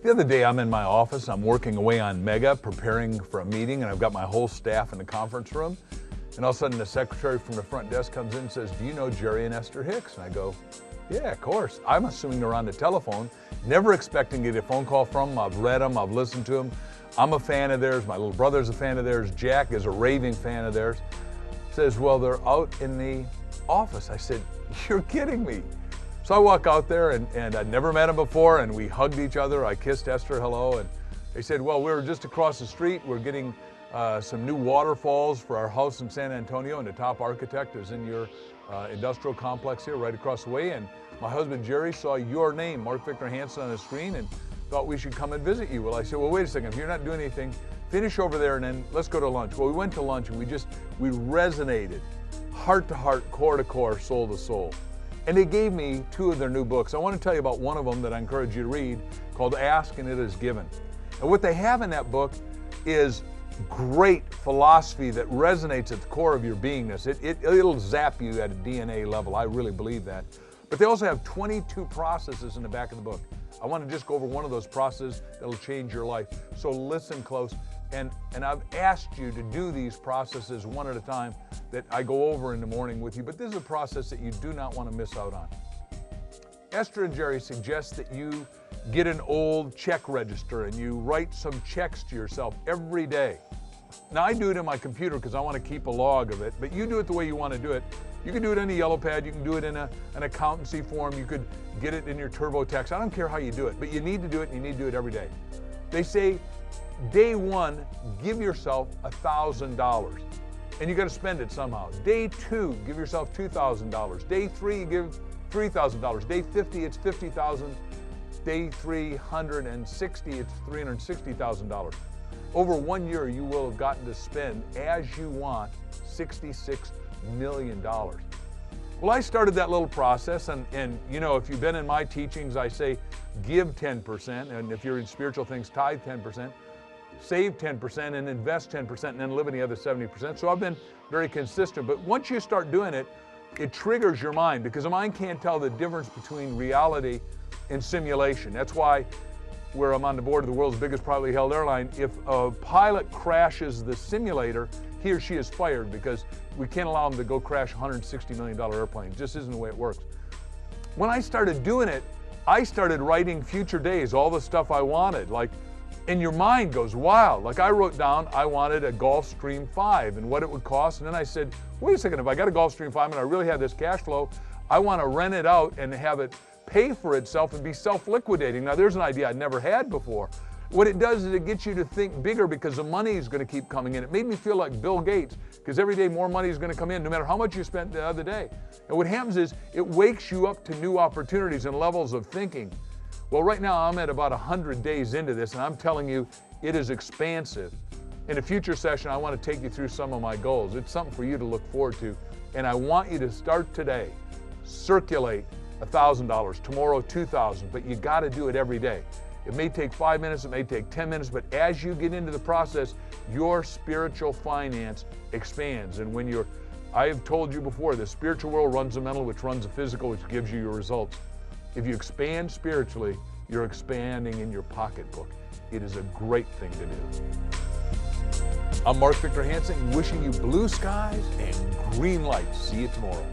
The other day I'm in my office, I'm working away on Mega, preparing for a meeting, and I've got my whole staff in the conference room. And all of a sudden the secretary from the front desk comes in and says, "Do you know Jerry and Ester Hicks?" And I go, "Yeah, of course." I'm assuming they're on the telephone, never expecting to get a phone call from them. I've read them, I've listened to them. I'm a fan of theirs, my little brother's a fan of theirs, Jack is a raving fan of theirs. Says, "Well, they're out in the office." I said, "You're kidding me." So I walk out there, and I'd never met him before, and we hugged each other. I kissed Esther hello, and they said, "Well, we're just across the street. We're getting some new waterfalls for our house in San Antonio, and the top architect is in your industrial complex here right across the way. And my husband Jerry saw your name, Mark Victor Hansen, on the screen and thought we should come and visit you." Well, I said, "Well, wait a second. If you're not doing anything, finish over there and then let's go to lunch." Well, we went to lunch and we resonated heart to heart, core to core, soul to soul. And they gave me two of their new books. I want to tell you about one of them that I encourage you to read, called Ask and It Is Given. And what they have in that book is great philosophy that resonates at the core of your beingness. It'll zap you at a DNA level. I really believe that. But they also have 22 processes in the back of the book. I want to just go over one of those processes that'll change your life. So listen close. And I've asked you to do these processes one at a time that I go over in the morning with you, but this is a process that you do not want to miss out on. Ester and Jerry suggest that you get an old check register and you write some checks to yourself every day. Now, I do it in my computer because I want to keep a log of it, but you do it the way you want to do it. You can do it in a yellow pad, you can do it in an accountancy form, you could get it in your TurboTax. I don't care how you do it, but you need to do it and you need to do it every day. They say, day one, give yourself $1,000, and you got to spend it somehow. Day two, give yourself $2,000. Day three, give $3,000. Day 50, it's $50,000. Day 360, it's $360,000. Over 1 year, you will have gotten to spend, as you want, $66 million. Well, I started that little process, and you know, if you've been in my teachings, I say give 10%, and if you're in spiritual things, tithe 10%. Save 10% and invest 10% and then live in the other 70%. So I've been very consistent. But once you start doing it, it triggers your mind, because the mind can't tell the difference between reality and simulation. That's why where I'm on the board of the world's biggest privately held airline, if a pilot crashes the simulator, he or she is fired, because we can't allow them to go crash a $160 million airplane. It just isn't the way it works. When I started doing it, I started writing future days, all the stuff I wanted, and your mind goes wild. Like, I wrote down I wanted a Gulfstream 5 and what it would cost, and then I said, wait a second, if I got a Gulfstream 5 and I really have this cash flow, I want to rent it out and have it pay for itself and be self-liquidating. Now, there's an idea I'd never had before. What it does is it gets you to think bigger, because the money is going to keep coming in. It made me feel like Bill Gates, because every day more money is going to come in, no matter how much you spent the other day. And what happens is it wakes you up to new opportunities and levels of thinking. Well, right now I'm at about 100 days into this, and I'm telling you, it is expansive. In a future session, I want to take you through some of my goals. It's something for you to look forward to, and I want you to start today. Circulate $1,000, tomorrow $2,000, but you got to do it every day. It may take 5 minutes, it may take 10 minutes, but as you get into the process, your spiritual finance expands. And when I have told you before, the spiritual world runs the mental, which runs the physical, which gives you your results. If you expand spiritually, you're expanding in your pocketbook. It is a great thing to do. I'm Mark Victor Hansen, wishing you blue skies and green lights. See you tomorrow.